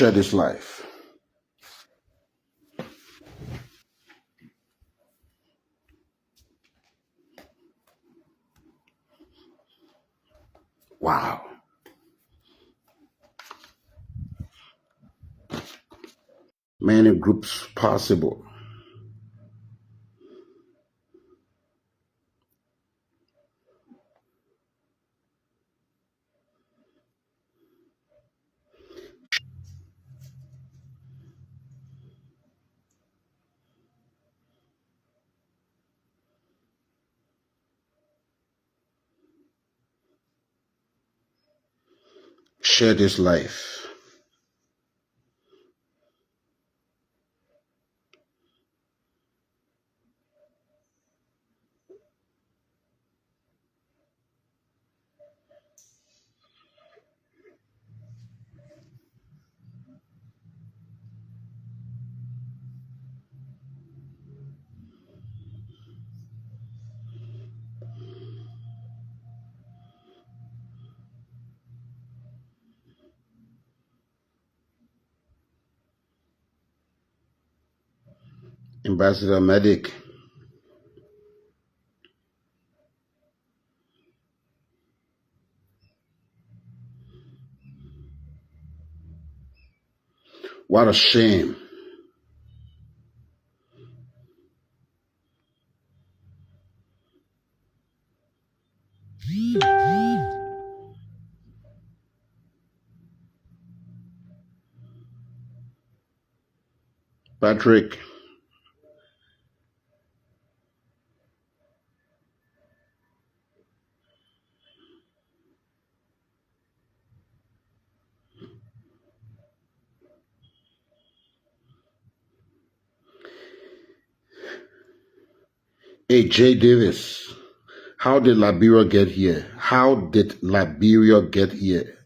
Share this life. Wow. Many groups possible. Share this life. Ambassador Medic. What a shame. Patrick. Hey, Jay Davis. How did Liberia get here? How did Liberia get here?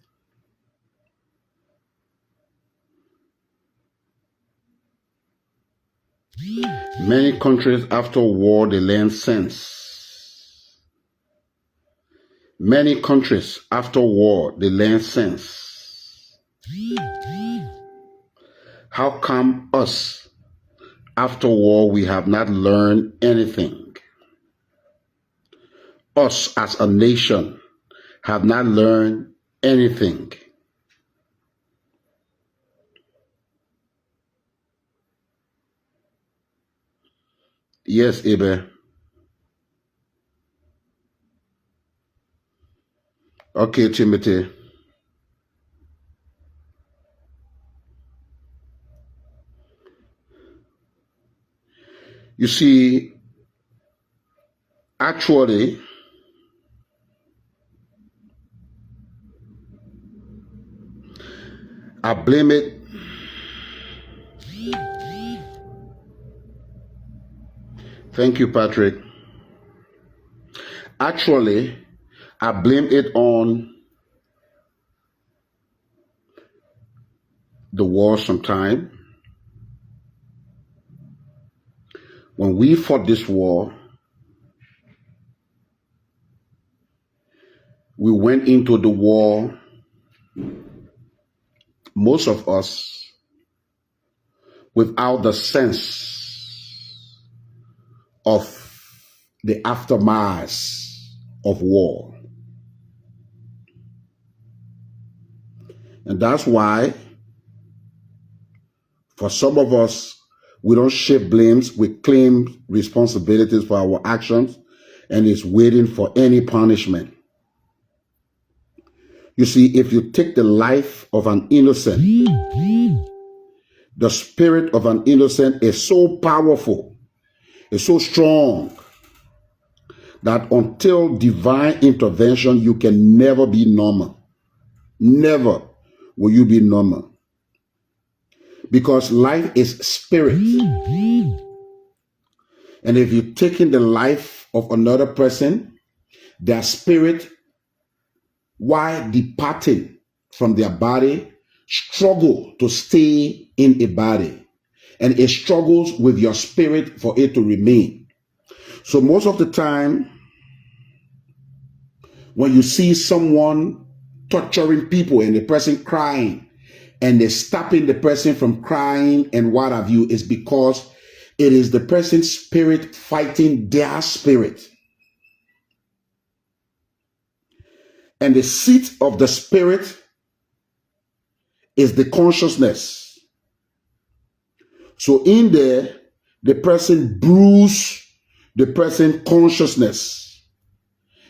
Many countries after war, they learn sense. Many countries after war, they learn sense. How come us, after war, we have not learned anything? Us as a nation have not learned anything. Yes, Ibe. Okay, Timothy. You see, actually, I blame it. Thank you, Patrick. Actually, I blame it on the war sometime. When we fought this war, we went into the war, most of us, without the sense of the aftermath of war. And that's why, for some of us, we don't shift blames, we claim responsibilities for our actions, and it's waiting for any punishment. You see, if you take the life of an innocent, the spirit of an innocent is so powerful, it's so strong, that until divine intervention, you can never be normal. Never will you be normal. Because life is spirit. And if you're taking the life of another person, their spirit, while departing from their body, struggle to stay in a body. And it struggles with your spirit for it to remain. So most of the time, when you see someone torturing people and the person crying and they're stopping the person from crying and what have you, is because it is the person's spirit fighting their spirit. And the seat of the spirit is the consciousness. So in there, the person bruise the person consciousness,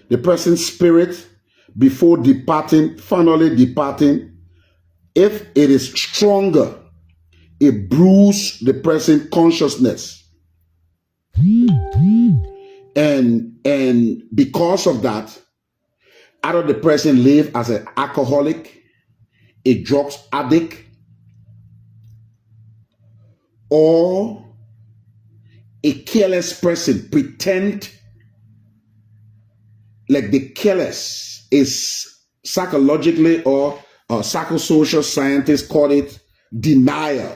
the person's spirit before departing, finally departing. If it is stronger, it bruise the person consciousness. And because of that, either the person live as an alcoholic, a drugs addict, or a careless person, pretend like the careless is psychologically or psychosocial scientists call it denial.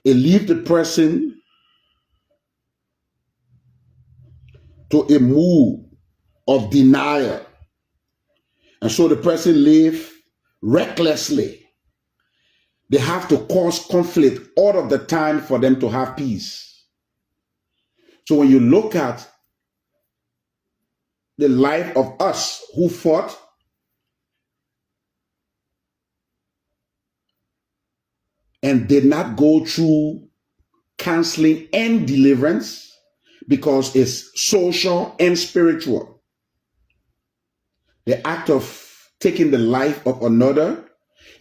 It leaves the person to a mood of denial. And so the person live recklessly. They have to cause conflict all of the time for them to have peace. So when you look at the life of us who fought, and did not go through counseling and deliverance, because it's social and spiritual. The act of taking the life of another,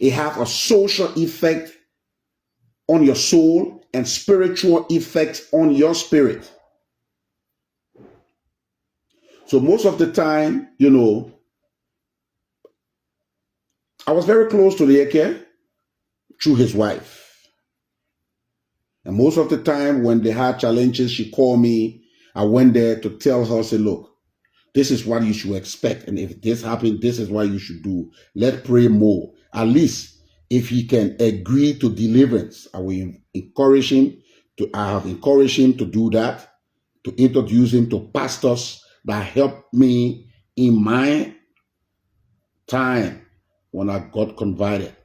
it has a social effect on your soul and spiritual effect on your spirit. So most of the time, I was very close to the YEKEH through his wife. And most of the time when they had challenges, she called me. I went there to tell her, say, look, this is what you should expect. And if this happens, this is what you should do. Let's pray more. At least if he can agree to deliverance, I will encourage him to, I have encouraged him to do that, to introduce him to pastors that helped me in my time when I got converted.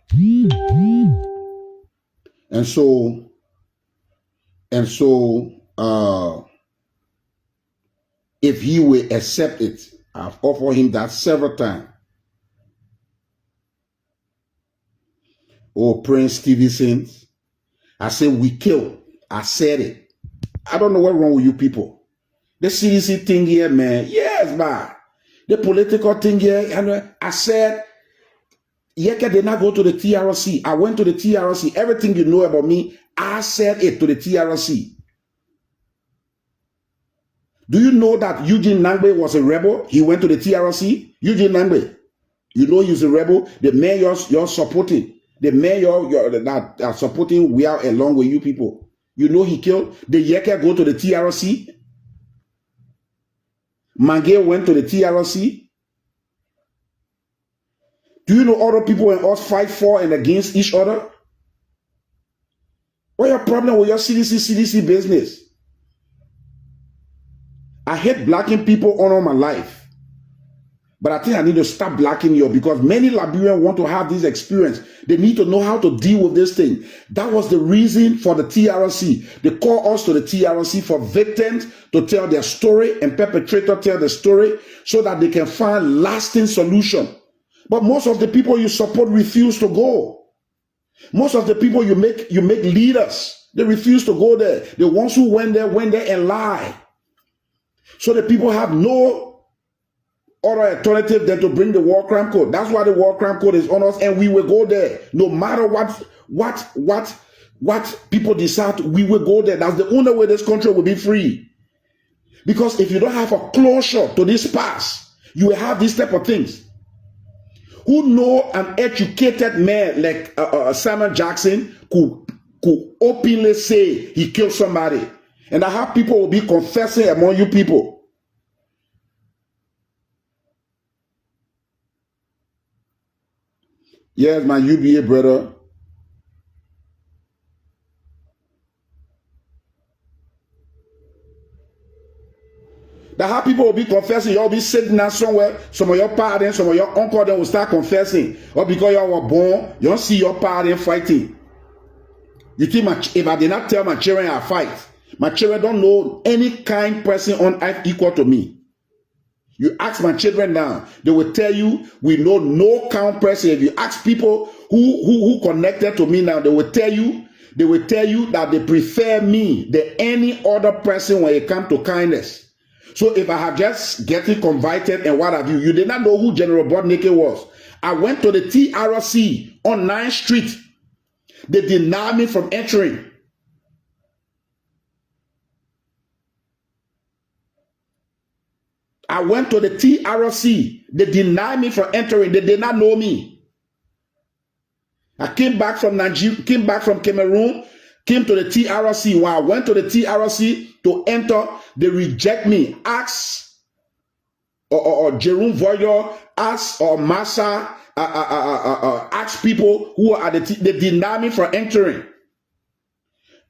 And so, if he will accept it, I've offered him that several times. Oh, Prince Stevenson, I said we kill. I said it. I don't know what's wrong with you people. The CDC thing here, man. Yes, man. The political thing here. And I said, YEKEH did not go to the TRC. I went to the TRC. Everything you know about me, I said it to the TRC. Do you know that Eugene Nangbe was a rebel? He went to the TRC. Eugene Nangbe. You know he's a rebel. The man you're supporting. The man that are supporting, we are along with you people. You know he killed. The YEKEH go to the TRC. Mange went to the TRC. Do you know other people and us fight for and against each other? What's your problem with your CDC business? I hate blacking people all my life. But I think I need to stop blacking you because many Liberians want to have this experience. They need to know how to deal with this thing. That was the reason for the TRC. They call us to the TRC for victims to tell their story and perpetrator tell the story so that they can find lasting solution. But most of the people you support refuse to go. Most of the people you make leaders, they refuse to go there. The ones who went there and lie. So the people have no other alternative than to bring the war crime code. That's why the war crime code is on us, and we will go there. No matter what people decide, we will go there. That's the only way this country will be free. Because if you don't have a closure to this past, you will have these type of things. Who know an educated man like Simon Jackson could openly say he killed somebody, and I have people will be confessing among you people. Yes, my UBA brother. That how people will be confessing. You'll be sitting down somewhere. Some of your parents, some of your uncle, then will start confessing. Or because you were born, you don't see your parents fighting. You think if I did not tell my children I fight, my children don't know any kind person on earth equal to me. You ask my children now, they will tell you we know no count person. If you ask people who connected to me now, they will tell you that they prefer me than any other person when it comes to kindness. So if I have just getting converted and what have you, you did not know who General Bodnike was. I went to the TRC on 9th Street. They denied me from entering. I went to the TRC. They denied me from entering. They did not know me. I came back from Nigeria, came back from Cameroon, came to the TRC. When I went to the TRC to enter, they reject me. Ask or Jerome Voyer, ask or Massa, ask people who are at the they deny me from entering.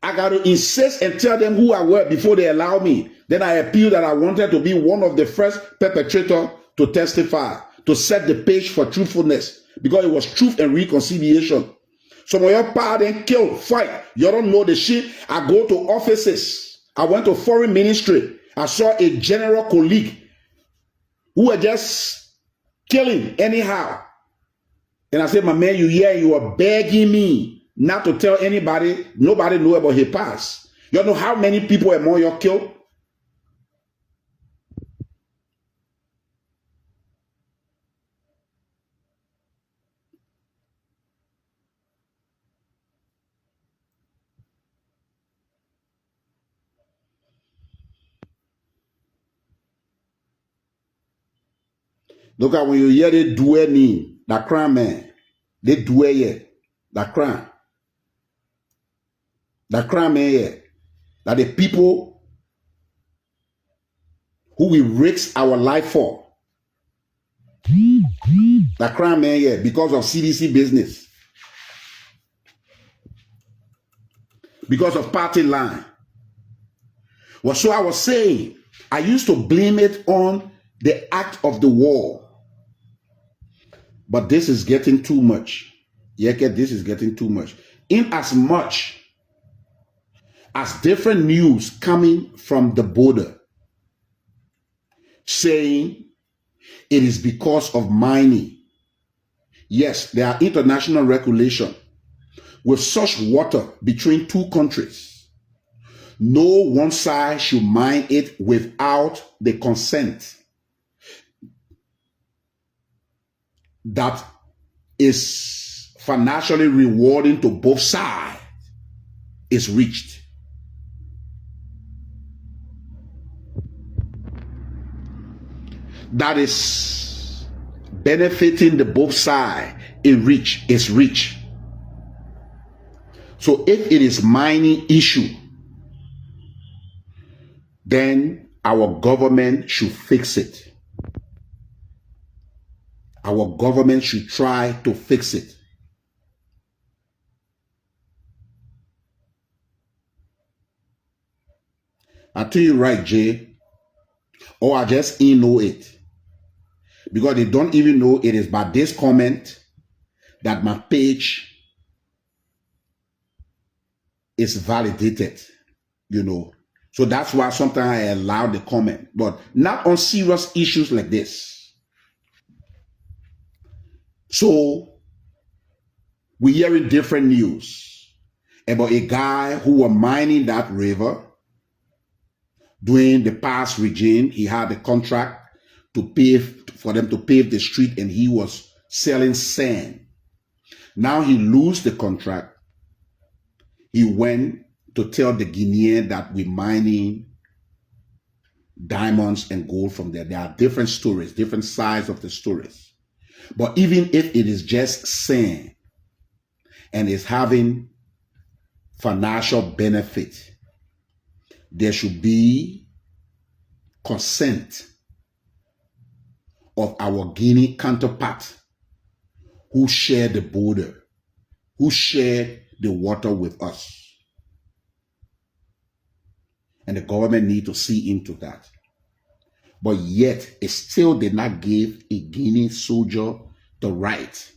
I got to insist and tell them who I were before they allow me. Then I appealed that I wanted to be one of the first perpetrators to testify, to set the page for truthfulness, because it was truth and reconciliation. Some of your parents kill, fight. You don't know the shit. I go to offices. I went to foreign ministry. I saw a general colleague who were just killing anyhow. And I said, my man, you are begging me not to tell anybody. Nobody know about his past. You know how many people among you killed? Look at when you hear they do any, that crime, man. They do it, yeah. That crime. That crime, man, yeah. That the people who we risk our life for. That crime, man, yeah, because of CDC business. Because of party line. Well, so I was saying, I used to blame it on the act of the war. But this is getting too much. YEKEH, this is getting too much. In as much as different news coming from the border saying it is because of mining. Yes, there are international regulations. With such water between two countries, no one side should mine it without the consent that is financially rewarding to both sides is reached. That is benefiting the both sides is reached. So if it is mining issue, then our government should fix it. Our government should try to fix it. I tell you right, Jay, or I just know it. Because they don't even know it is by this comment that my page is validated, you know. So that's why sometimes I allow the comment, but not on serious issues like this. So we're hearing different news about a guy who was mining that river during the past regime. He had a contract for them to pave the street, and he was selling sand. Now he lose the contract. He went to tell the Guinean that we're mining diamonds and gold from there. There are different stories, different sides of the stories. But even if it is just sand and is having financial benefit, there should be consent of our Guinea counterpart who share the border, who share the water with us. And the government need to see into that. But yet, it still did not give a Guinea soldier the right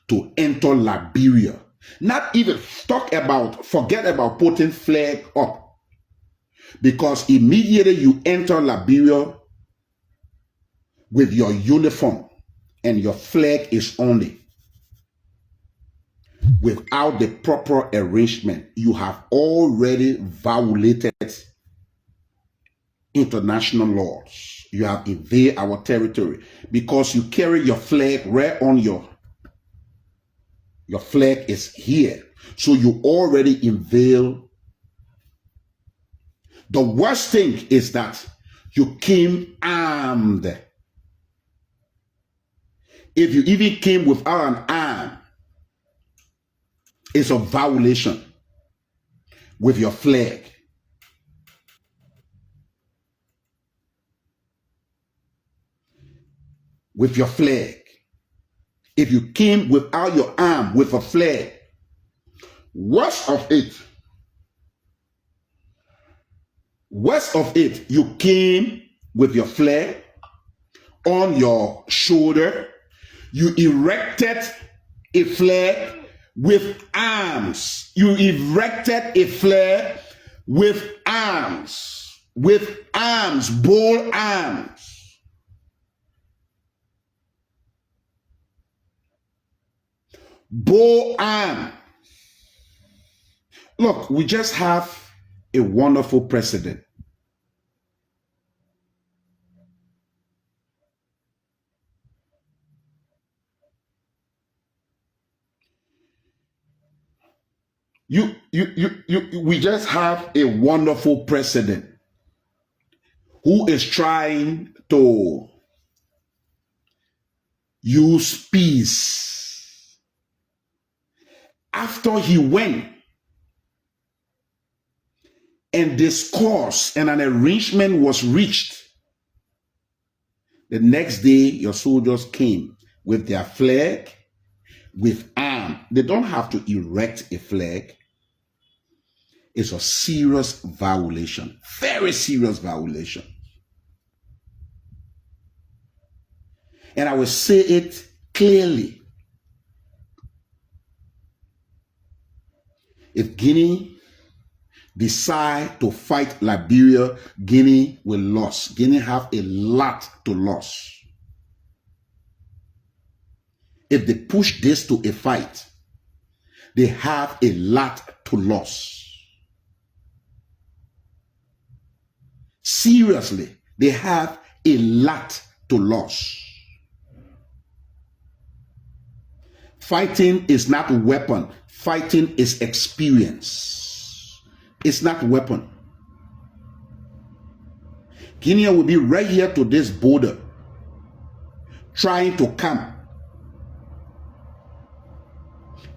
to enter Liberia. Not even forget about putting flag up. Because immediately you enter Liberia with your uniform and your flag is on it, without the proper arrangement, you have already violated international laws. You have invaded our territory because you carry your flag right on your flag is here. So you already invade. The worst thing is that you came armed. If you even came without an arm, it's a violation with your flag. With your flag. If you came without your arm, with a flag, worst of it, you came with your flag on your shoulder. You erected a flag with arms. You erected a flag with arms. With arms, bold arms. Bold arm. Look, we just have a wonderful president. We just have a wonderful president who is trying to use peace. After he went and discourse and an arrangement was reached, the next day your soldiers came with their flag, with arm. They don't have to erect a flag. It's a serious violation, very serious violation. And I will say it clearly. If Guinea decide to fight Liberia, Guinea will lose. Guinea have a lot to lose. If they push this to a fight, they have a lot to lose. Seriously, they have a lot to lose. Fighting is not a weapon. Fighting is experience. It's not a weapon. Guinea will be right here to this border, trying to come,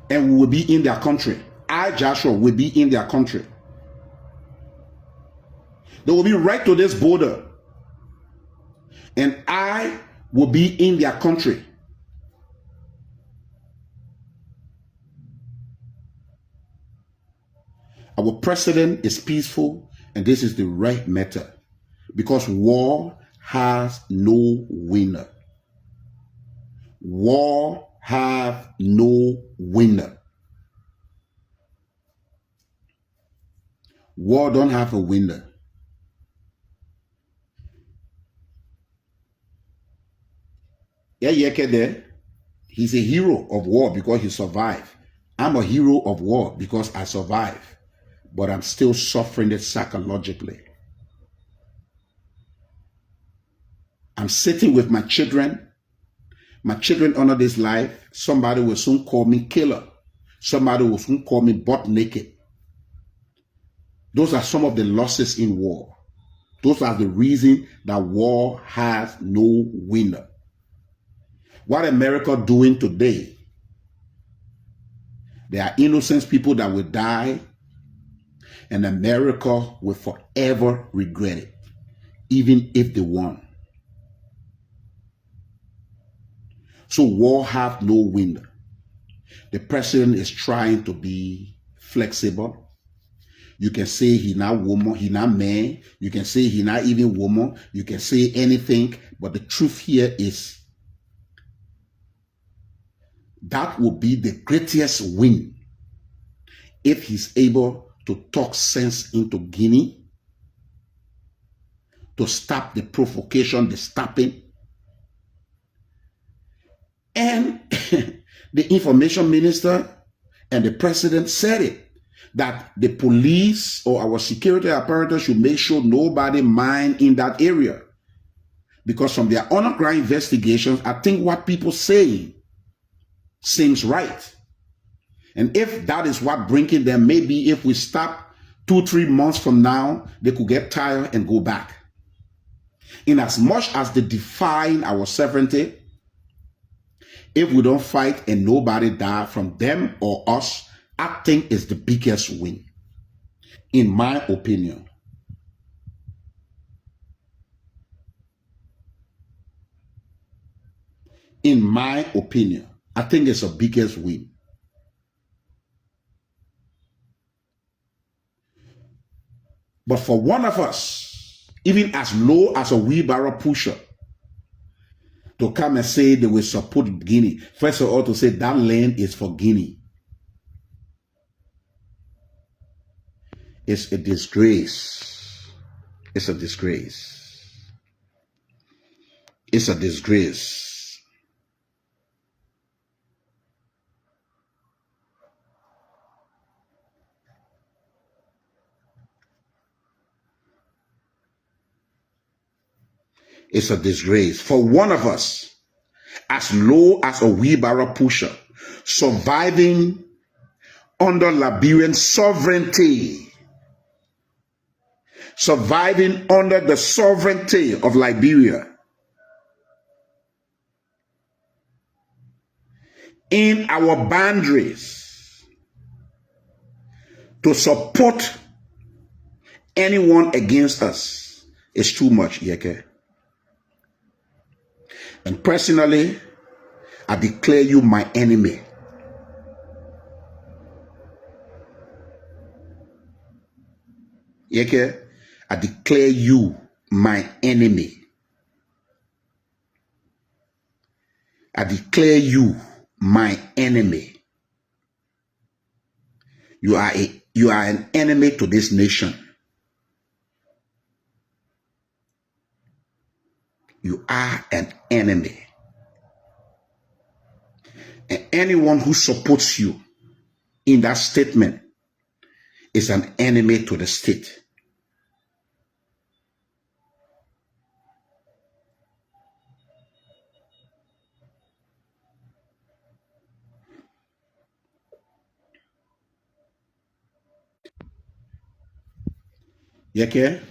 and we will be in their country. I, Joshua, will be in their country. They will be right to this border, and I will be in their country. Our president is peaceful, and this is the right method, because war has no winner. War have no winner. War don't have a winner. YEKEH there, he's a hero of war because he survived. I'm a hero of war because I survived, but I'm still suffering it psychologically. I'm sitting with my children under this life. Somebody will soon call me killer. Somebody will soon call me butt naked. Those are some of the losses in war. Those are the reason that war has no winner. What America doing today, there are innocent people that will die, and America will forever regret it, even if they won. So war have no winner. The president is trying to be flexible, You can say he not woman, he not man. You can say he not even woman. You can say anything. But the truth here is that will be the greatest win if he's able to talk sense into Guinea, to stop the provocation, the stopping. And the information minister and the president said it, that the police or our security apparatus should make sure nobody mine in that area. Because from their underground investigations, I think what people say seems right. And if that is what bringing them, maybe if we stop 2-3 months from now, they could get tired and go back. In as much as they define our sovereignty, if we don't fight and nobody die from them or us, I think it's the biggest win, in my opinion. In my opinion, I think it's the biggest win. But for one of us, even as low as a wheelbarrow pusher, to come and say they will support Guinea, first of all, to say that land is for Guinea, it's a disgrace. It's a disgrace. It's a disgrace. It's a disgrace for one of us, as low as a wheelbarrow pusher, surviving under Liberian sovereignty, surviving under the sovereignty of Liberia, in our boundaries, to support anyone against us is too much, YEKEH. And personally, I declare you my enemy. YEKEH, I declare you my enemy. I declare you my enemy. You are an enemy to this nation. You are an enemy. And anyone who supports you in that statement is an enemy to the state. YEKEH,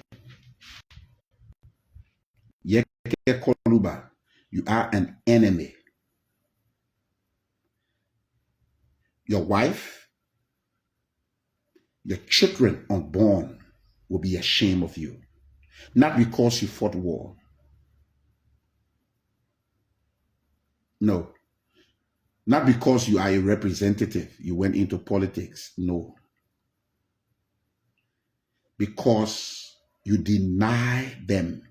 YEKEH KOLUBAH, you are an enemy. Your wife, your children unborn will be ashamed of you. Not because you fought war. No. Not because you are a representative, you went into politics. No. Because you deny them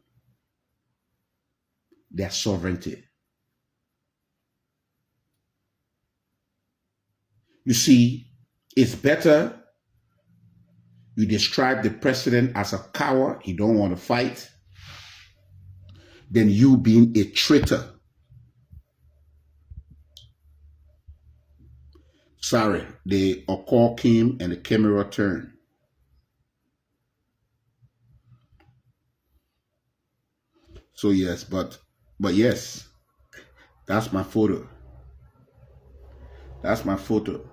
their sovereignty. You see, it's better you describe the president as a coward, he don't want to fight, than you being a traitor. Sorry, the call came and the camera turned. So yes, but yes, that's my photo. That's my photo.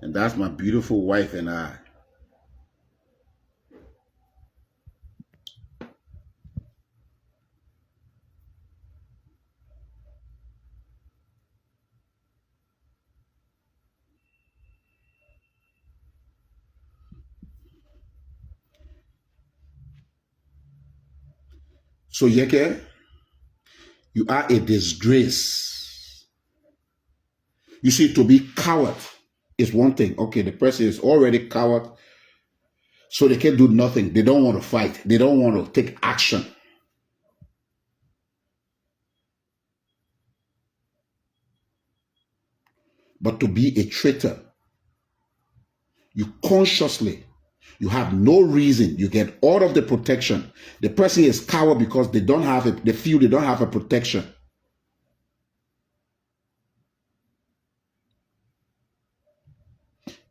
And that's my beautiful wife and I. So YEKEH, you are a disgrace. You see, to be coward is one thing. Okay, the person is already coward, so they can do nothing. They don't want to fight. They don't want to take action. But to be a traitor, you consciously, you have no reason, you get all of the protection. The person is coward because they don't have it, they feel they don't have a protection.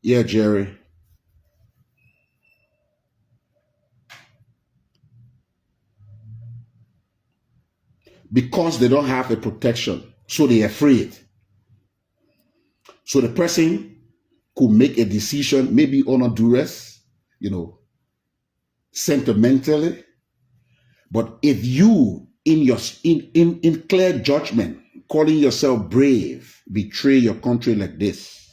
Yeah, Jerry. Because they don't have a protection, so they're afraid. So the person could make a decision, maybe under duress, sentimentally. But if you, in clear judgment, calling yourself brave, betray your country like this,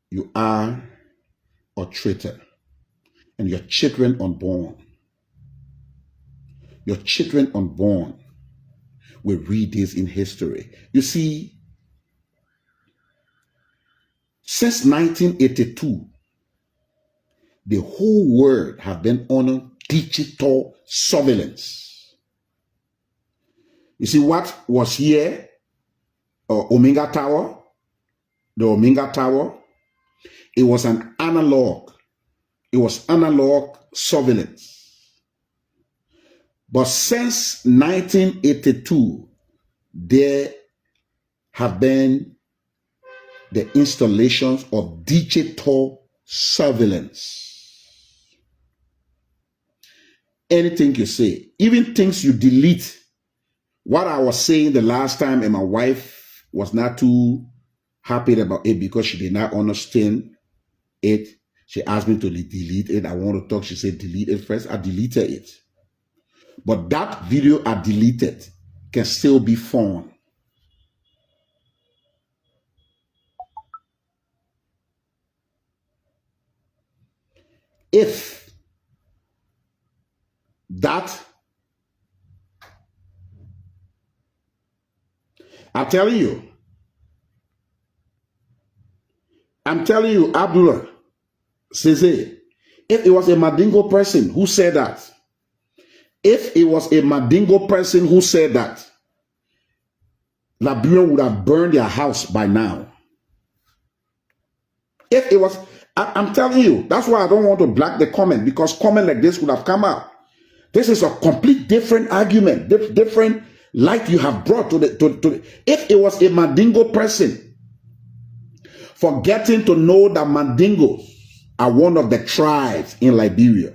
you are a traitor. And your children unborn will read this in history. You see, since 1982, the whole world have been on digital surveillance. You see what was here, Omega Tower, the Omega Tower, it was an analog. It was analog surveillance. But since 1982, there have been the installations of digital surveillance. Anything you say, even things you delete. What I was saying the last time, and my wife was not too happy about it because she did not understand it. She asked me to delete it. I want to talk. She said, delete it first. I deleted it. But that video I deleted can still be found. If that, I'm telling you, Abdullah says, if it was a Mandingo person who said that, Liberia would have burned their house by now. If it was, I'm telling you, that's why I don't want to block the comment, because comment like this would have come out. This is a complete different argument, different light you have brought to the. If it was a Mandingo person, forgetting to know that Mandingos are one of the tribes in Liberia.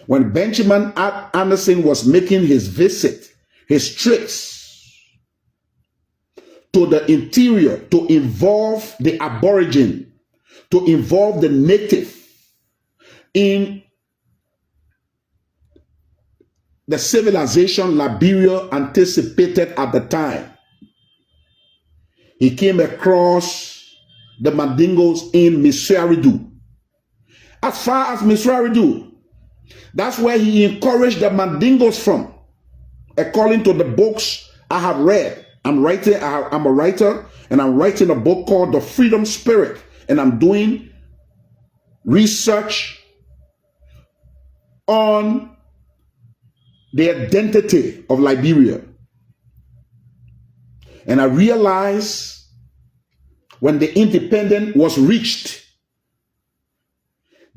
When Benjamin Anderson was making his visit, his trips to the interior to involve the Aborigine, to involve the native in the civilization Liberia anticipated at the time, he came across the Mandingos in Missouridu. As far as Missouridu, that's where he encouraged the Mandingos from, according to the books I have read. I'm a writer, and I'm writing a book called The Freedom Spirit, and I'm doing research on the identity of Liberia. And I realized when the independence was reached,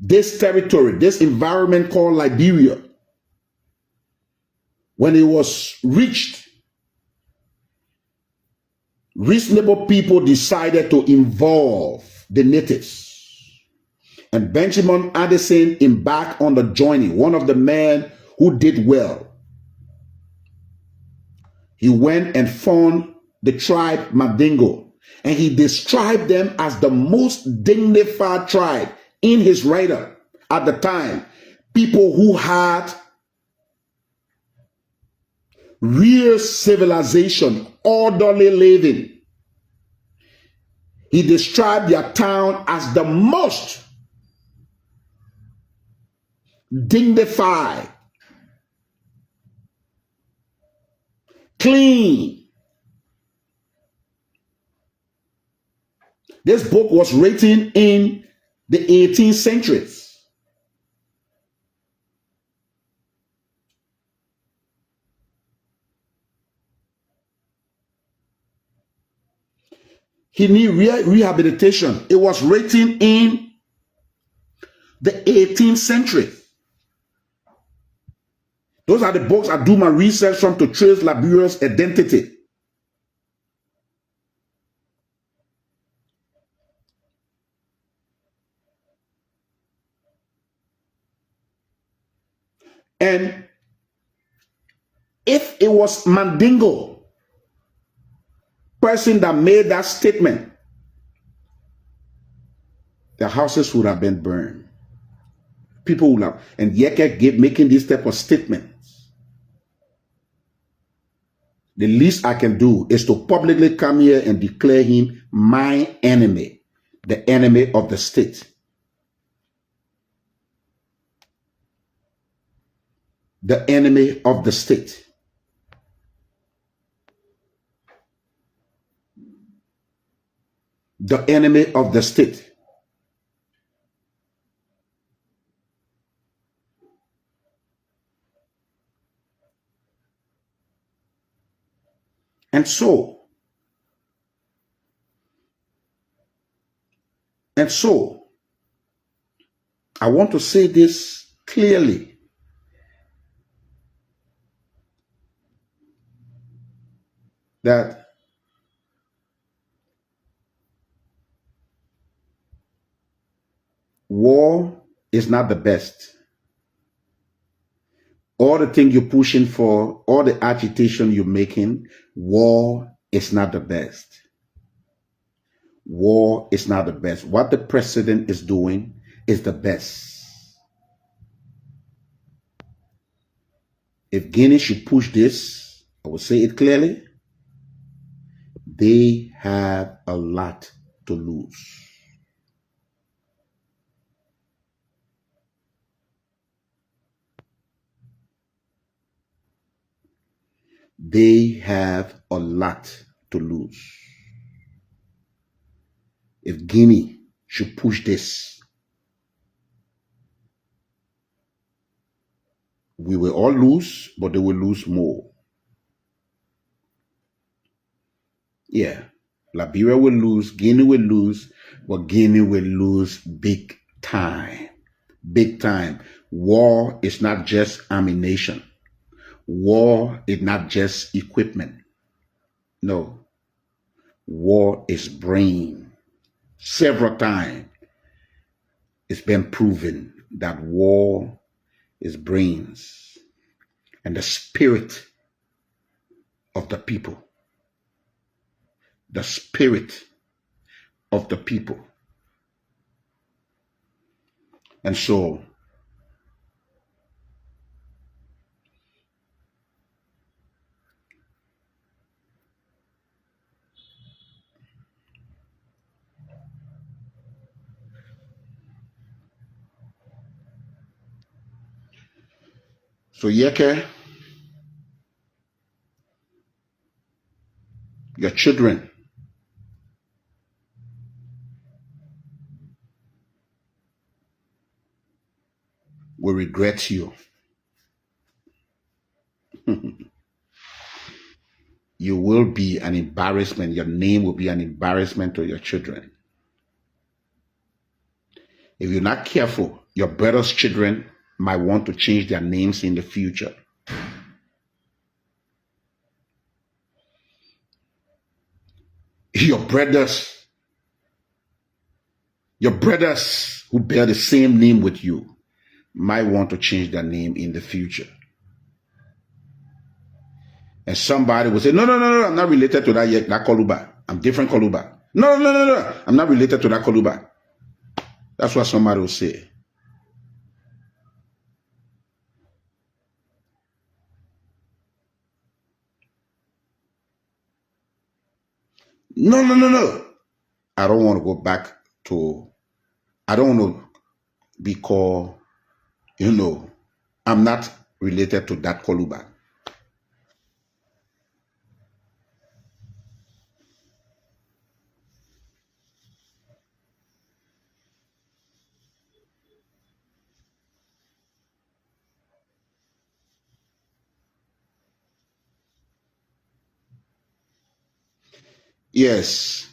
this territory, this environment called Liberia, when it was reached, reasonable people decided to involve the natives. And Benjamin Anderson embarked on the journey, one of the men who did well. He went and found the tribe Mandingo, and he described them as the most dignified tribe in his writer at the time. People who had real civilization, orderly living. He described their town as the most dignified. Clean. This book was written in the 18th centuries. He need rehabilitation. It was written in the 18th century. Those are the books I do my research from to trace Liberia's identity. And if it was Mandingo person that made that statement, the houses would have been burned. People would have, and YEKEH making this type of statements. The least I can do is to publicly come here and declare him my enemy, the enemy of the state. The enemy of the state. The enemy of the state. And so, I want to say this clearly. That war is not the best. All the things you're pushing for, all the agitation you're making, war is not the best. War is not the best. What the president is doing is the best. If Guinea should push this, I will say it clearly, they have a lot to lose. They have a lot to lose. If Guinea should push this, we will all lose, but they will lose more. Yeah, Liberia will lose, Guinea will lose, but Guinea will lose big time. Big time. War is not just ammunition. War is not just equipment. No. War is brain. Several times it's been proven that war is brains and the spirit of the people. The spirit of the people. And so, YEKEH, your children will regret you. You will be an embarrassment. Your name will be an embarrassment to your children. If you're not careful, your brother's children might want to change their names in the future. Your brothers who bear the same name with you might want to change their name in the future. And somebody will say, no, I'm not related to that yet, that KOLUBAH. I'm different KOLUBAH. No, I'm not related to that KOLUBAH. That's what somebody will say. No. I don't want to go back to, I don't want to be called, I'm not related to that KOLUBAH. Yes.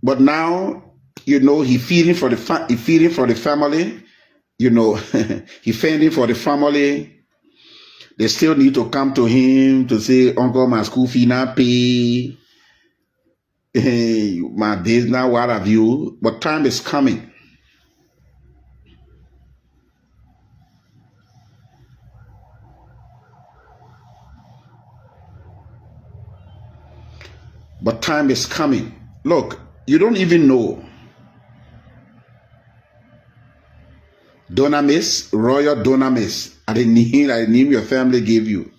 But now, he feeding for the family. He fending for the family. They still need to come to him to say, Uncle, my school fee not pay. Hey, my days now, what have you? But time is coming. But time is coming. Look, you don't even know. Dunamis, royal dunamis. At the name your family gave you.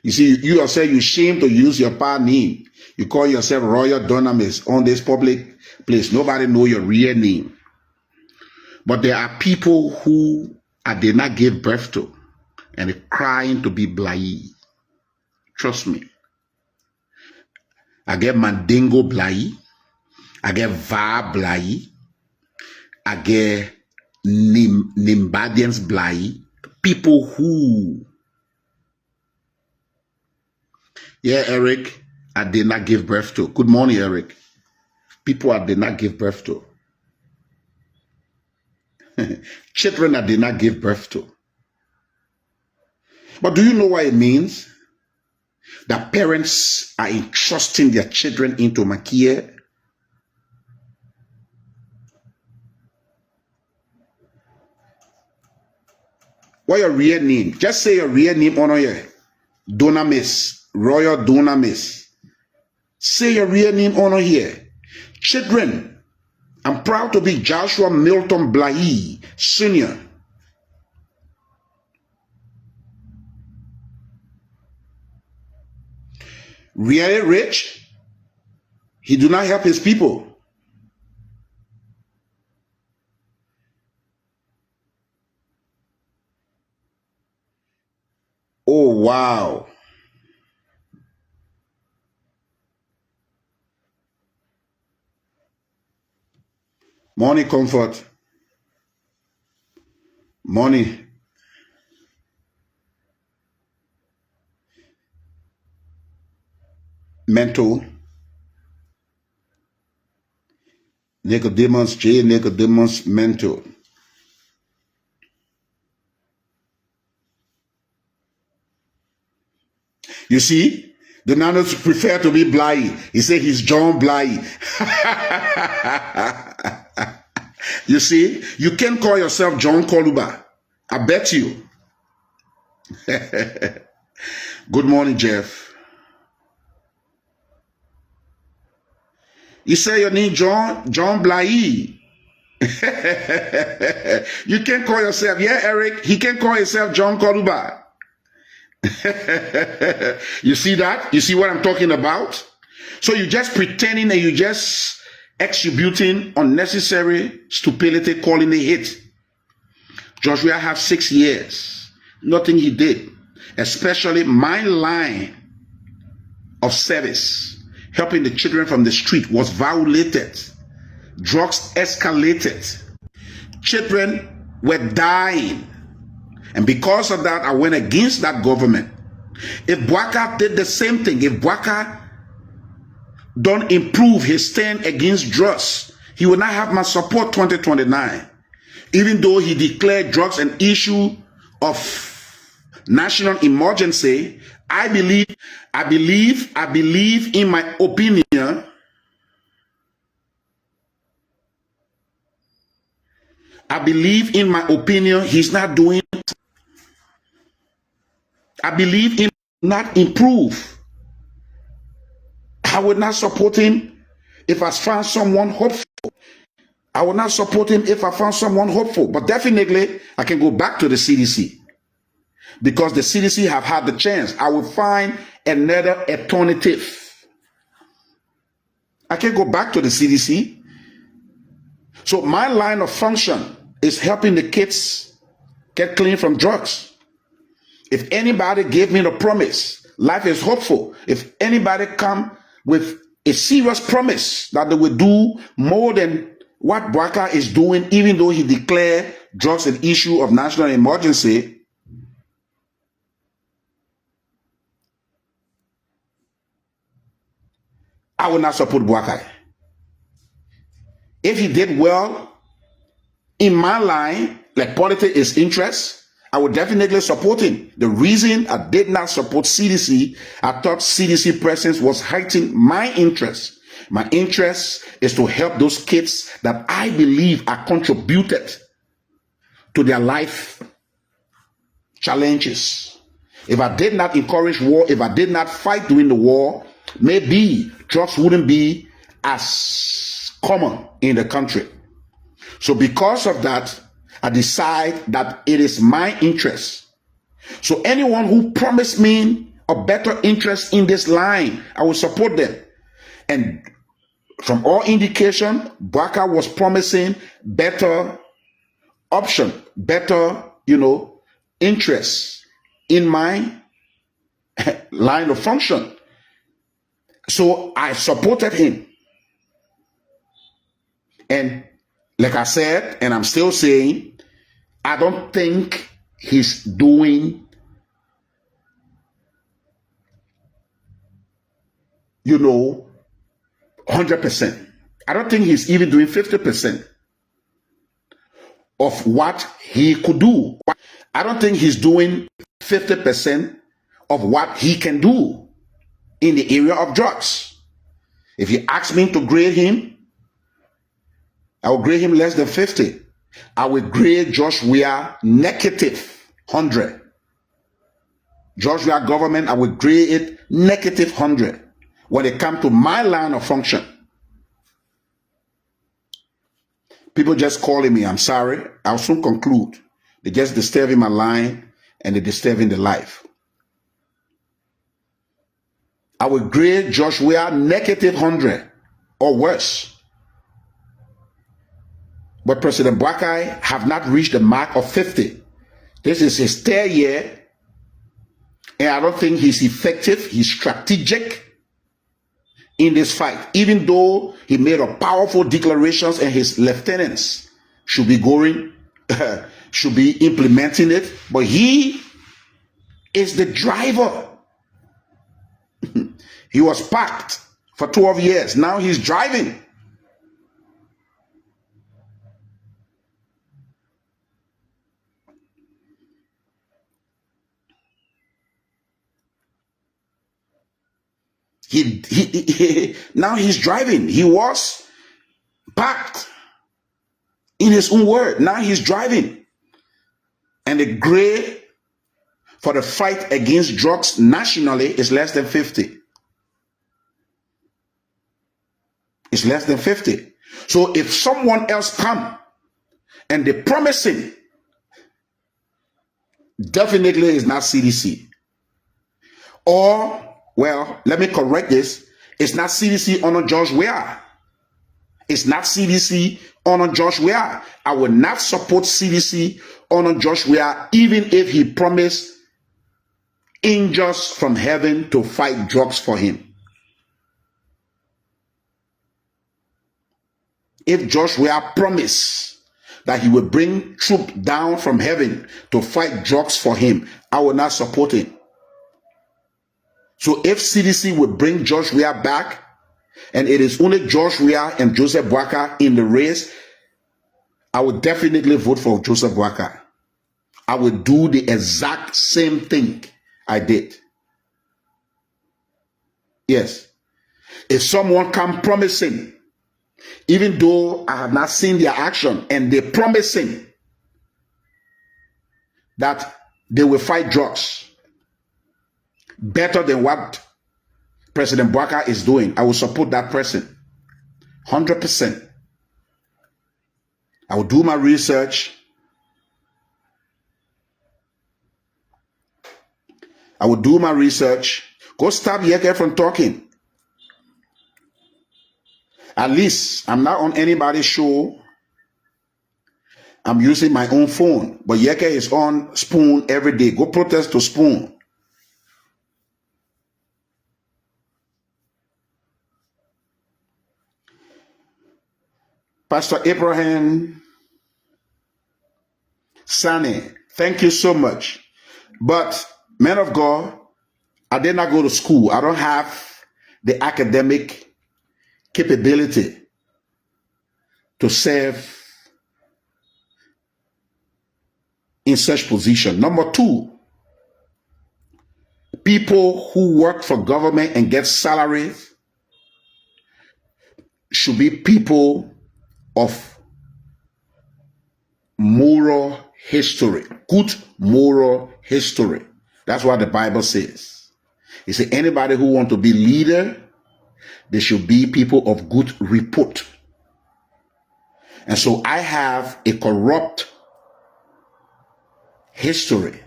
You see, you yourself, you shame to use your pa name. You call yourself royal dunamis on this public place. Nobody know your real name. But there are people who I did not give birth to and they're crying to be blai. Trust me. I get Mandingo blai. I get Va blai. I get Nimbadians blai. People who, yeah, Eric, I did not give birth to. Good morning, Eric. People I did not give birth to. Children I did not give birth to. But do you know what it means? That parents are entrusting their children into my care. What your real name? Just say your real name on here. Dunamis, Royal Dunamis. Say your real name on here. Children, I'm proud to be Joshua Milton Blai, Sr. Really rich, he do not help his people. Oh, wow. Money comfort. Money. Mental. Nicodemus J. Nicodemus mental. You see, the nanos prefer to be Blai. He said he's John Blai. You see, you can call yourself John KOLUBAH. I bet you. Good morning, Jeff. You say your name John Blai. You can call yourself, yeah, Eric. He can call himself John KOLUBAH. You see that? You see what I'm talking about? So you're just pretending and you're just exhibiting unnecessary stupidity, calling it hate. Joshua have 6 years. Nothing he did. Especially my line of service, helping the children from the street, was violated. Drugs escalated. Children were dying. And because of that, I went against that government. If Bwaka did the same thing, if Bwaka don't improve his stand against drugs, he will not have my support 2029. Even though he declared drugs an issue of national emergency, I believe in my opinion, he's not doing it. I believe in not improve. I would not support him if I found someone hopeful. I would not support him if I found someone hopeful. But definitely, I can go back to the CDC. Because the CDC have had the chance. I will find another alternative. I can go back to the CDC. So my line of function is helping the kids get clean from drugs. If anybody gave me the promise, life is hopeful. If anybody come with a serious promise that they will do more than what Bwaka is doing, even though he declared drugs an issue of national emergency, I will not support Boakai. If he did well in my line, like politics is interest, I would definitely support him. The reason I did not support CDC, I thought CDC presence was hurting my interest. My interest is to help those kids that I believe are contributed to their life challenges. If I did not encourage war, if I did not fight during the war, maybe drugs wouldn't be as common in the country. So because of that, I decide that it is my interest. So anyone who promised me a better interest in this line, I will support them. And from all indication, Baka was promising better option, better, interest in my line of function. So I supported him. And like I said, and I'm still saying, I don't think he's doing, 100%. I don't think he's even doing 50% of what he could do. I don't think he's doing 50% of what he can do in the area of drugs. If you ask me to grade him, I will grade him less than 50. I will grade Josh Weah -100. Josh Weah government, I will grade it -100 when it comes to my line of function. People just calling me, I'm sorry, I'll soon conclude. They're just disturbing my line and they're disturbing the life. I will grade Josh Weah -100 or worse. But President Boakai have not reached the mark of 50. This is his third year, and I don't think he's effective, he's strategic in this fight, even though he made a powerful declarations and his lieutenants should be should be implementing it, but he is the driver. He was packed for 12 years. Now he's driving. Now he's driving. He was packed in his own word. Now he's driving. And the grade for the fight against drugs nationally is less than 50. It's less than 50. So if someone else come and they're promising, definitely is not CDC. Or, well, let me correct this. It's not CDC on Josh Weah. It's not CDC on Josh Weah. I will not support CDC on Josh Weah, even if he promised angels from heaven to fight drugs for him. If Josh Weah promised that he will bring troops down from heaven to fight drugs for him, I will not support him. So if CDC will bring Josh Weah back, and it is only Josh Weah and Joseph Boakai in the race, I would definitely vote for Joseph Boakai. I would do the exact same thing I did. Yes. If someone come promising, even though I have not seen their action, and they're promising that they will fight drugs better than what President Boakai is doing, I will support that person 100%. I will do my research. Go stop YEKEH from talking. At least I'm not on anybody's show. I'm using my own phone. But YEKEH is on Spoon every day. Go protest to Spoon. Pastor Abraham Sani, thank you so much. But, man of God, I did not go to school. I don't have the academic capability to serve in such position. Number two, people who work for government and get salaries should be people of moral history, good moral history. That's what the Bible says. It says anybody who want to be leader, they should be people of good repute. And so I have a corrupt history.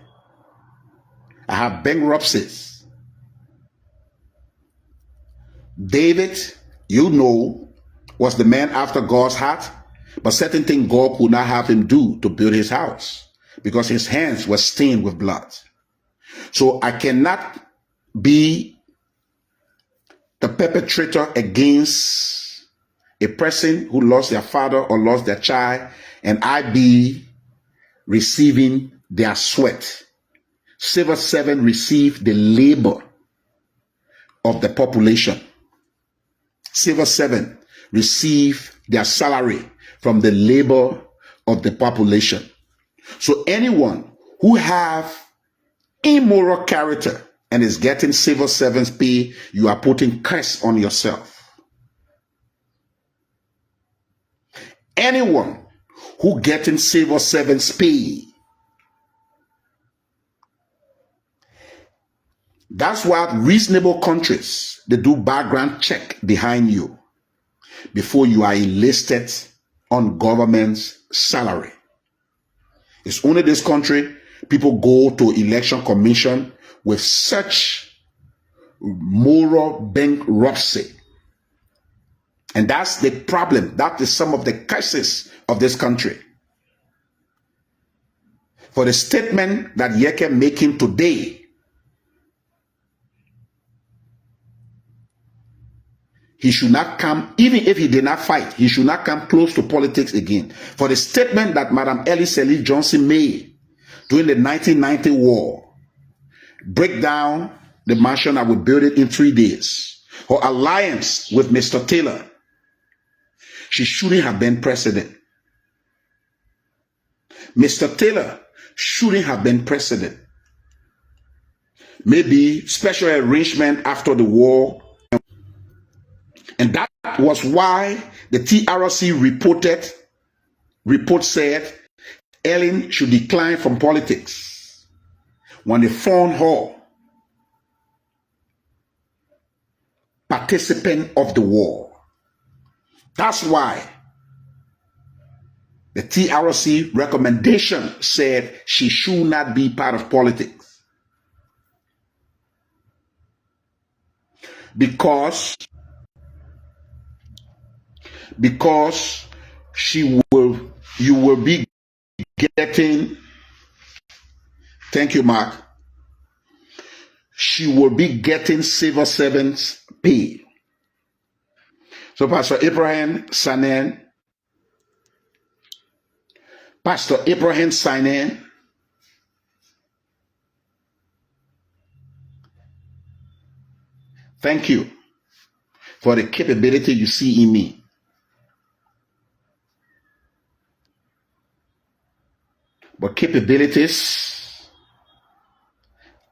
I have bankruptcies. David, you know, was the man after God's heart, but certain things God could not have him do to build his house because his hands were stained with blood. So I cannot be the perpetrator against a person who lost their father or lost their child, and I be receiving their sweat. Civil servants receive the labor of the population. Civil servants receive their salary from the labor of the population. So anyone who have immoral character and is getting civil servants pay, you are putting curse on yourself. Anyone who getting civil servants pay, that's why reasonable countries, they do background check behind you before you are enlisted on government's salary. It's only this country people go to election commission with such moral bankruptcy. And that's the problem. That is some of the curses of this country. For the statement that YEKEH making today, he should not come, even if he did not fight, he should not come close to politics again. For the statement that Madam Ellie Selig Johnson made during the 1990 war, break down the mansion, I will build it in 3 days. Her alliance with Mr. Taylor, she shouldn't have been president. Mr. Taylor shouldn't have been president. Maybe special arrangement after the war. And that was why the TRC report said Ellen should decline from politics when they found her participant of the war. That's why the TRC recommendation said she should not be part of politics. Because you will be getting, thank you, Mark, she will be getting civil servants pay. So Pastor Abraham Sanen, thank you for the capability you see in me. But capabilities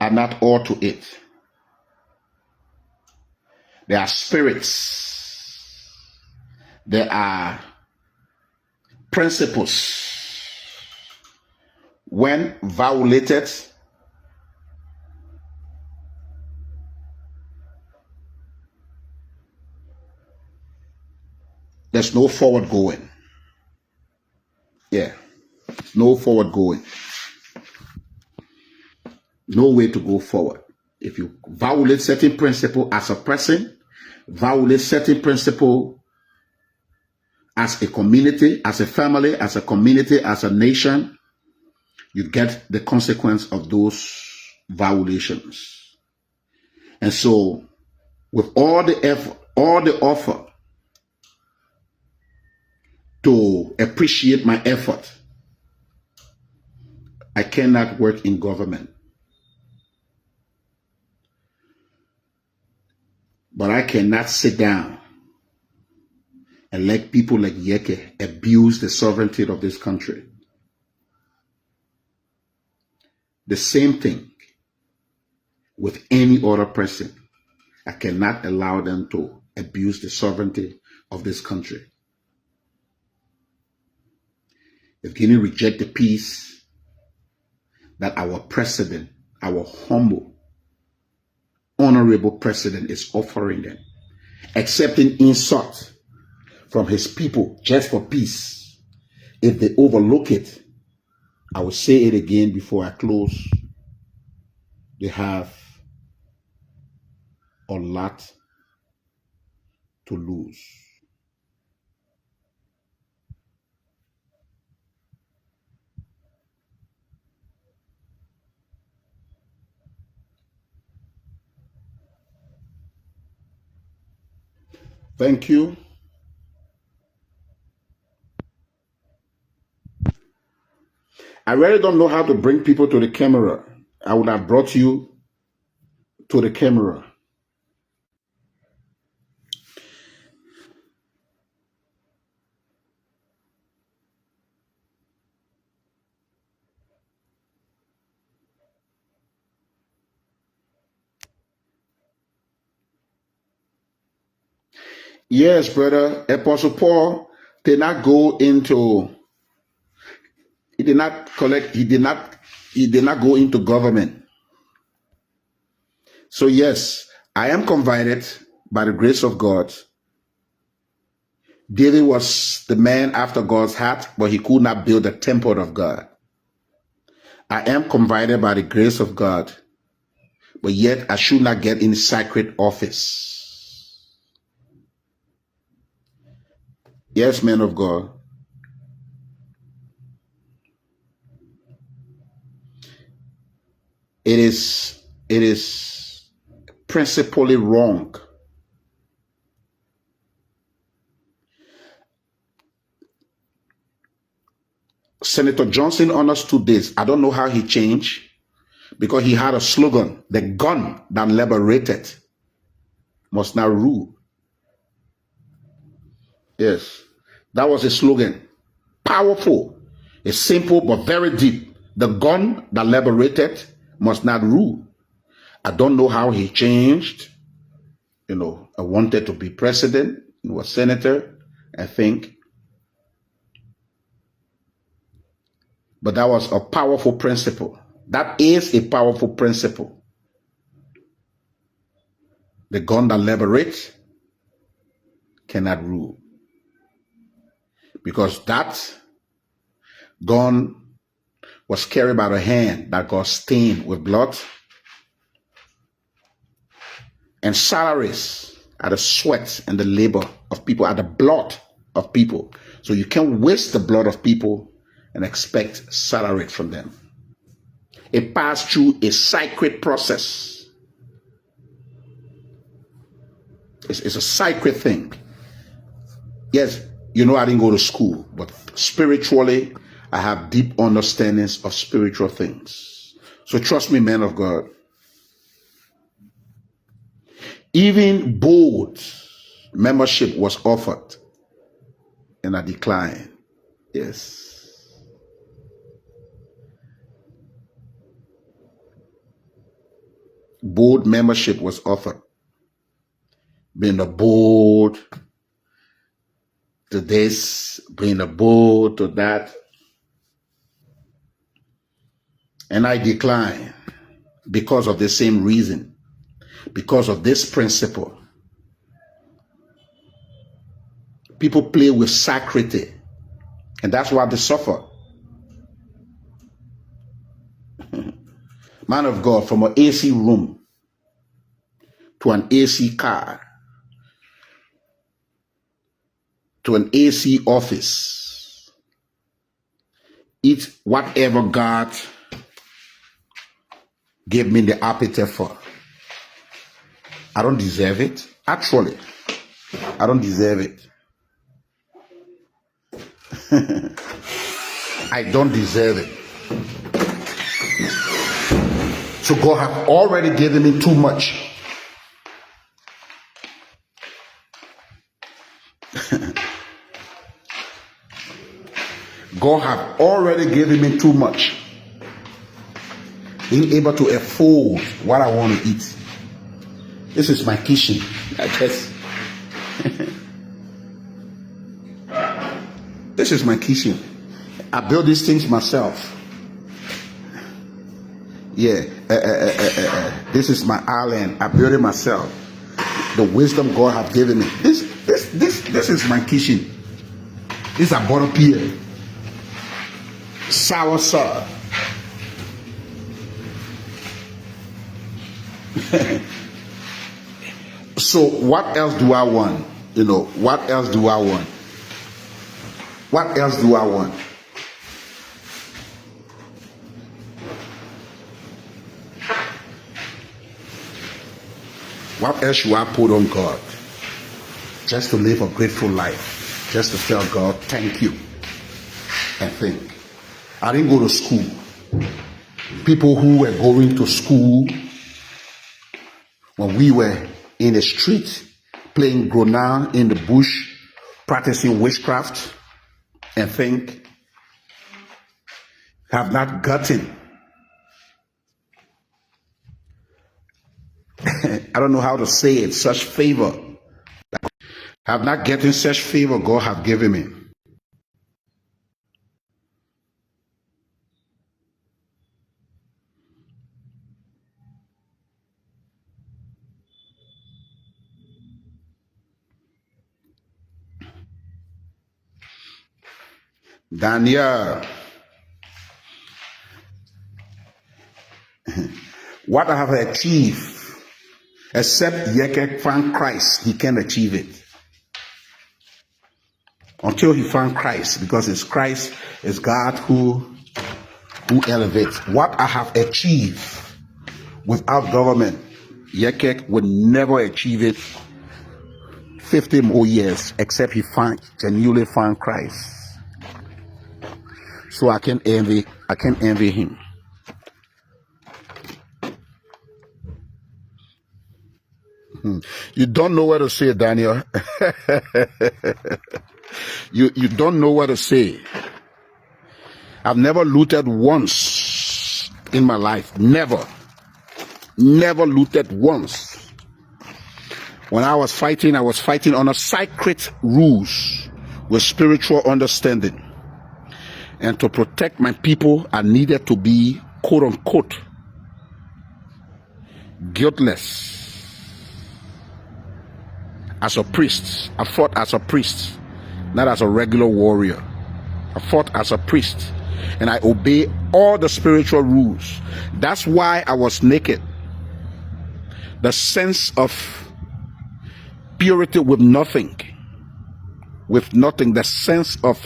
are not all to it. There are spirits. There are principles. When violated, there's no forward going. Yeah. No forward going. No way to go forward. If you violate certain principle as a person, violate certain principle as a community, as a family, as a community, as a nation, you get the consequence of those violations. And so, with all the effort, all the offer to appreciate my effort, I cannot work in government. But I cannot sit down and let people like YEKEH abuse the sovereignty of this country. The same thing with any other person. I cannot allow them to abuse the sovereignty of this country. If Guinea reject the peace that our president, our humble, honorable president is offering them, accepting insult from his people just for peace, if they overlook it, I will say it again before I close, they have a lot to lose. Thank you. I really don't know how to bring people to the camera. I would have brought you to the camera. Yes, brother. Apostle Paul did not go into, he did not go into government. So yes, I am converted by the grace of God. David was the man after God's heart, but he could not build the temple of God. I am converted by the grace of God, but yet I should not get in sacred office. Yes, man of God. It is principally wrong. Senator Johnson understood this. I don't know how he changed, because he had a slogan: the gun that liberated must not rule. Yes, that was a slogan. Powerful. It's simple but very deep. The gun that liberated must not rule. I don't know how he changed. I wanted to be president. He was senator, I think. But that was a powerful principle. That is a powerful principle. The gun that liberates cannot rule. Because that gun was carried by the hand that got stained with blood. And salaries are the sweat and the labor of people, are the blood of people. So you can't waste the blood of people and expect salary from them. It passed through a sacred process. It's a sacred thing. Yes, I didn't go to school, but spiritually, I have deep understandings of spiritual things. So trust me, man of God. Even board membership was offered, and I declined. Yes. Board membership was offered. Being a board to this, being a board to that. And I declined because of the same reason, because of this principle. People play with sacredity, and that's why they suffer. Man of God, from an AC room to an AC car to an AC office, eat whatever God gave me the appetite for. I don't deserve it. Actually, I don't deserve it. I don't deserve it. So God has already given me too much. God have already given me too much. Being able to afford what I want to eat. This is my kitchen. I guess. This is my kitchen. I build these things myself. Yeah. This is my island. I build it myself. The wisdom God have given me. This is my kitchen. This is a butter pear. Sour sauce. So what else do I want? You know, what else do I want? What else do I want? What else should I put on God? Just to live a grateful life. Just to tell God, thank you. And think. I didn't go to school. People who were going to school when we were in the street, playing grenade in the bush, practicing witchcraft, and think, have not gotten. I don't know how to say it, such favor. Have not gotten such favor God have given me. Daniel, what I have achieved, except YEKEH found Christ, he can't achieve it. Until he found Christ, because it's Christ, it's God who elevates. What I have achieved without government, YEKEH would never achieve it 50 more years, except he genuinely found Christ. So I can't envy him. You don't know what to say, Daniel. You don't know what to say. I've never looted once in my life. Never looted once. When I was fighting under sacred rules with spiritual understanding. And to protect my people, I needed to be, quote unquote, guiltless. As a priest, I fought as a priest, not as a regular warrior. I fought as a priest, and I obey all the spiritual rules. That's why I was naked. The sense of purity with nothing, the sense of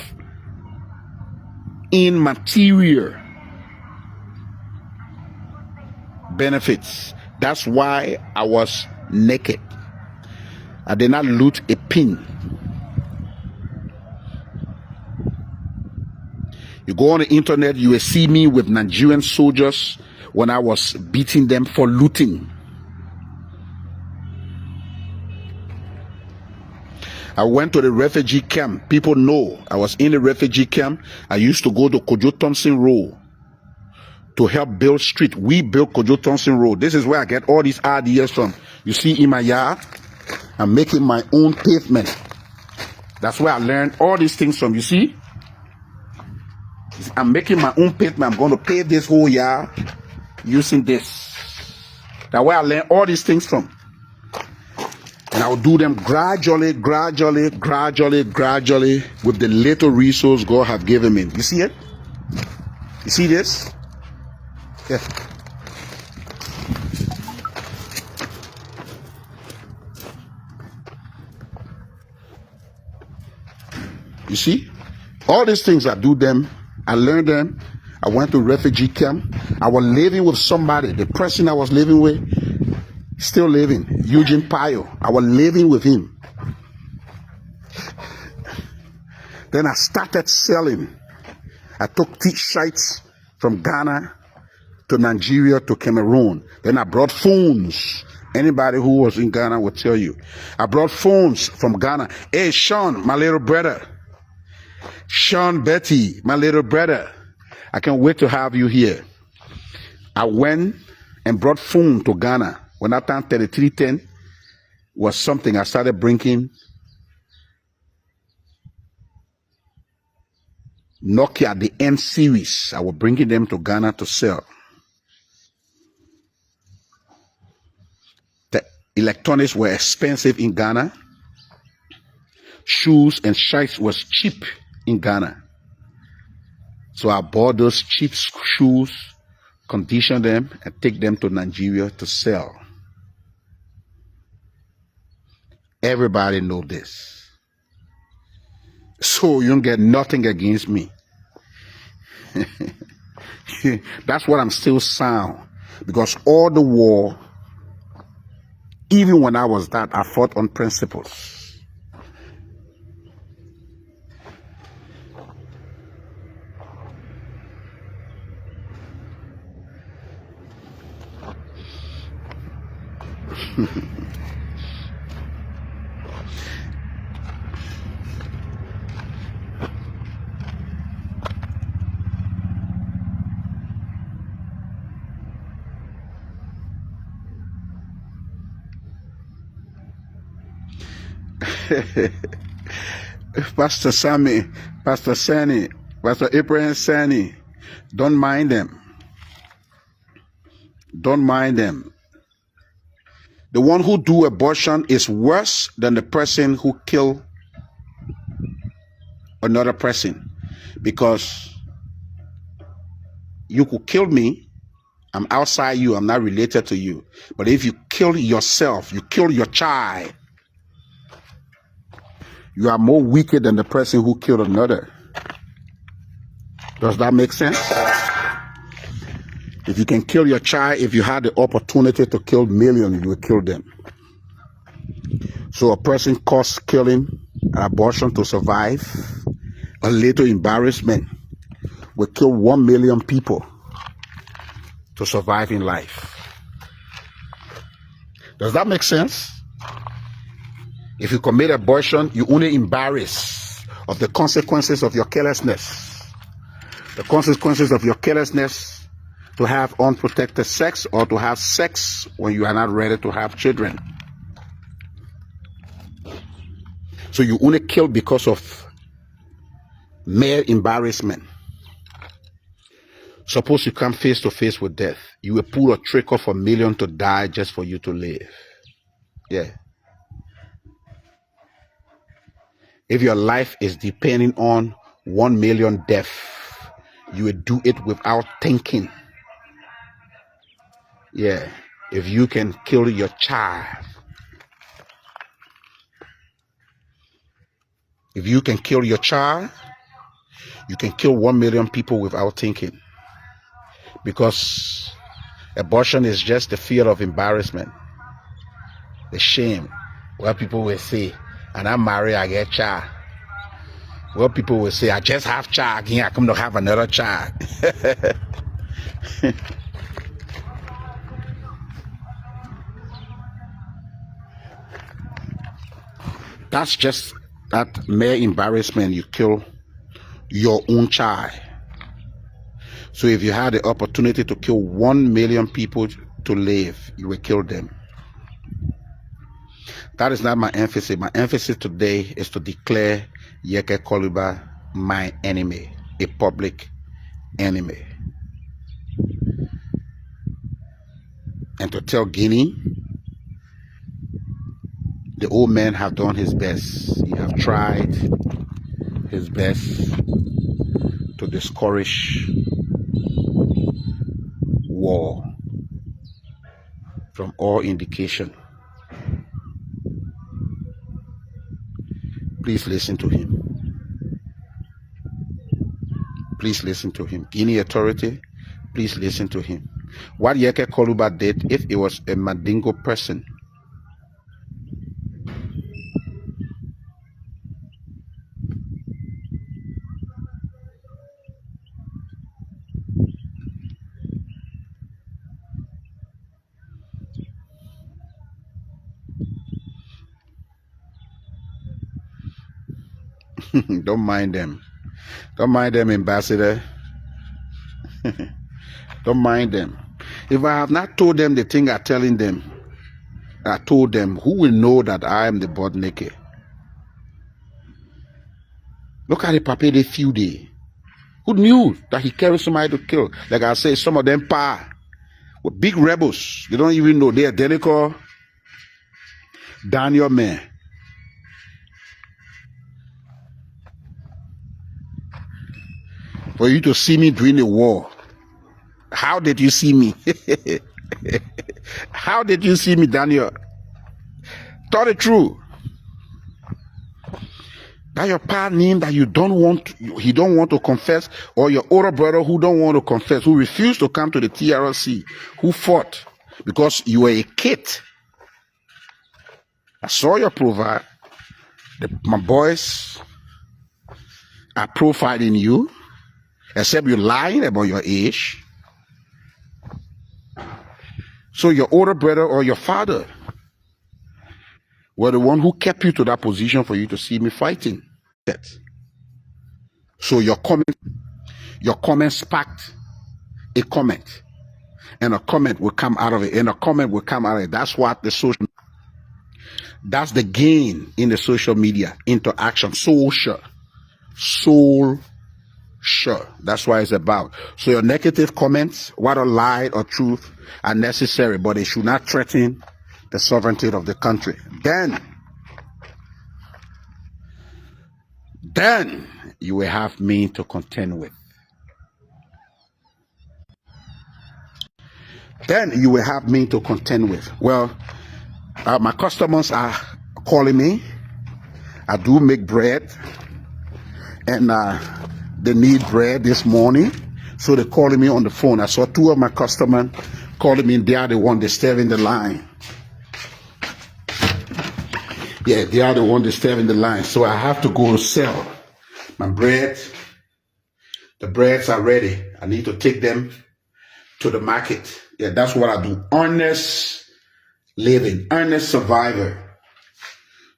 immaterial benefits. That's why I was naked. I did not loot a pin. You go on the internet, you will see me with Nigerian soldiers when I was beating them for looting. I went to the refugee camp. People know I was in the refugee camp. I used to go to Kojo Thompson Road to help build street. We built Kojo Thompson Road. This is where I get all these ideas from. You see, in my yard, I'm making my own pavement. That's where I learned all these things from. You see, I'm making my own pavement. I'm going to pave this whole yard using this. That's where I learned all these things from. And I will do them gradually with the little resource God have given me. You see it? You see this? Yeah. You see? All these things, I do them. I learned them. I went to refugee camp. I was living with somebody. The person I was living with, still living, Eugene Pio. I was living with him. Then I started selling. I took t-shirts from Ghana to Nigeria to Cameroon. Then I brought phones. Anybody who was in Ghana will tell you. I brought phones from Ghana. Hey, Sean, my little brother. Sean Betty, my little brother, I can't wait to have you here. I went and brought phone to Ghana. When I turned 3310 was something, I started bringing Nokia, the N series. I was bringing them to Ghana to sell. The electronics were expensive in Ghana. Shoes and shirts was cheap in Ghana. So I bought those cheap shoes, condition them, and take them to Nigeria to sell. Everybody know this. So you don't get nothing against me. That's what I'm still sound. Because all the war, even when I was that, I fought on principles. Pastor Sammy, Pastor Sani, Pastor Abraham Sani, don't mind them. Don't mind them. The one who do abortion is worse than the person who kill another person, because you could kill me, I'm outside you, I'm not related to you. But if you kill yourself, you kill your child, you are more wicked than the person who killed another. Does that make sense? If you can kill your child, if you had the opportunity to kill millions, you would kill them. So a person caused killing, abortion to survive, a little embarrassment, will kill 1 million people to survive in life. Does that make sense? If you commit abortion, you only embarrass of the consequences of your carelessness. The consequences of your carelessness to have unprotected sex, or to have sex when you are not ready to have children. So you only kill because of mere embarrassment. Suppose you come face to face with death. You will pull a trick of 1 million to die just for you to live. Yeah. If your life is depending on 1 million death, you will do it without thinking. Yeah. If you can kill your child, if you can kill your child, you can kill 1 million people without thinking. Because abortion is just the fear of embarrassment, the shame. What people will say, and I'm married, I get child. What people will say, I just have child, again I come to have another child. That's just that mere embarrassment. You kill your own child. So if you had the opportunity to kill 1 million people to live, you will kill them. That is not my emphasis. My emphasis today is to declare YEKEH KOLUBAH my enemy, a public enemy. And to tell Guinea, the old man have done his best. He have tried his best to discourage war. From all indication, please listen to him. Please listen to him. Guinea authority, please listen to him. What YEKEH KOLUBAH did, if it was a Mandingo person, don't mind them. Don't mind them, Ambassador. Don't mind them. If I have not told them the thing I'm telling them, I told them, who will know that I am the board naked? Look at the Pape de few day. Who knew that he carried somebody to kill? Like I say, some of them were big rebels. They don't even know they're identical Daniel men. For you to see me during the war, how did you see me? How did you see me, Daniel? Tell the truth. That your partner name that he don't want to confess, or your older brother who don't want to confess, who refused to come to the TRLC, who fought because you were a kid. I saw your profile. My boys are profiling you, except you're lying about your age. So your older brother or your father were the one who kept you to that position for you to see me fighting. So your comment sparked a comment, and a comment will come out of it, and a comment will come out of it. That's what that's the gain in the social media interaction. Social. That's what it's about. So your negative comments, whether lie or truth, are necessary, but they should not threaten the sovereignty of the country. Then you will have me to contend with. Well, my customers are calling me. I do make bread, and they need bread this morning, so they're calling me on the phone. I saw two of my customers calling me. They are the one disturbing the line. Yeah, they are the one disturbing the line. So I have to go to sell my bread. The breads are ready. I need to take them to the market. Yeah, that's what I do. Honest living, honest survivor.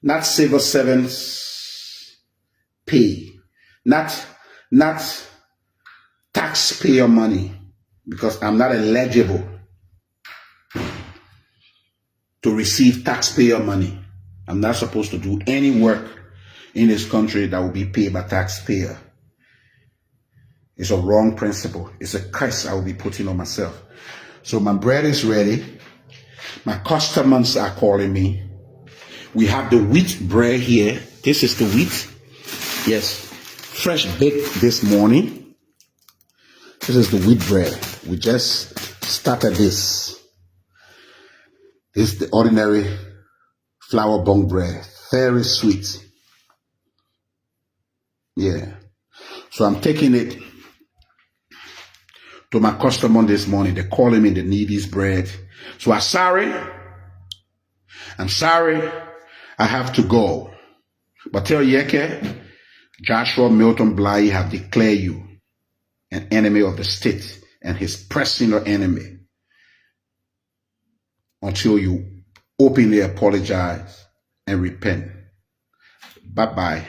Not civil servants pay. Not taxpayer money, because I'm not eligible to receive taxpayer money. I'm not supposed to do any work in this country that will be paid by taxpayer. It's a wrong principle. It's a curse I will be putting on myself. So my bread is ready. My customers are calling me. We have the wheat bread here. This is the wheat. Yes. Fresh baked this morning. This is the wheat bread. We just started this. This is the ordinary flour bone bread. Very sweet. Yeah. So I'm taking it to my customer this morning. They're calling me, they need this bread. So I'm sorry. I have to go. But tell YEKEH, Joshua Milton Bly have declared you an enemy of the state and his personal enemy until you openly apologize and repent. Bye-bye.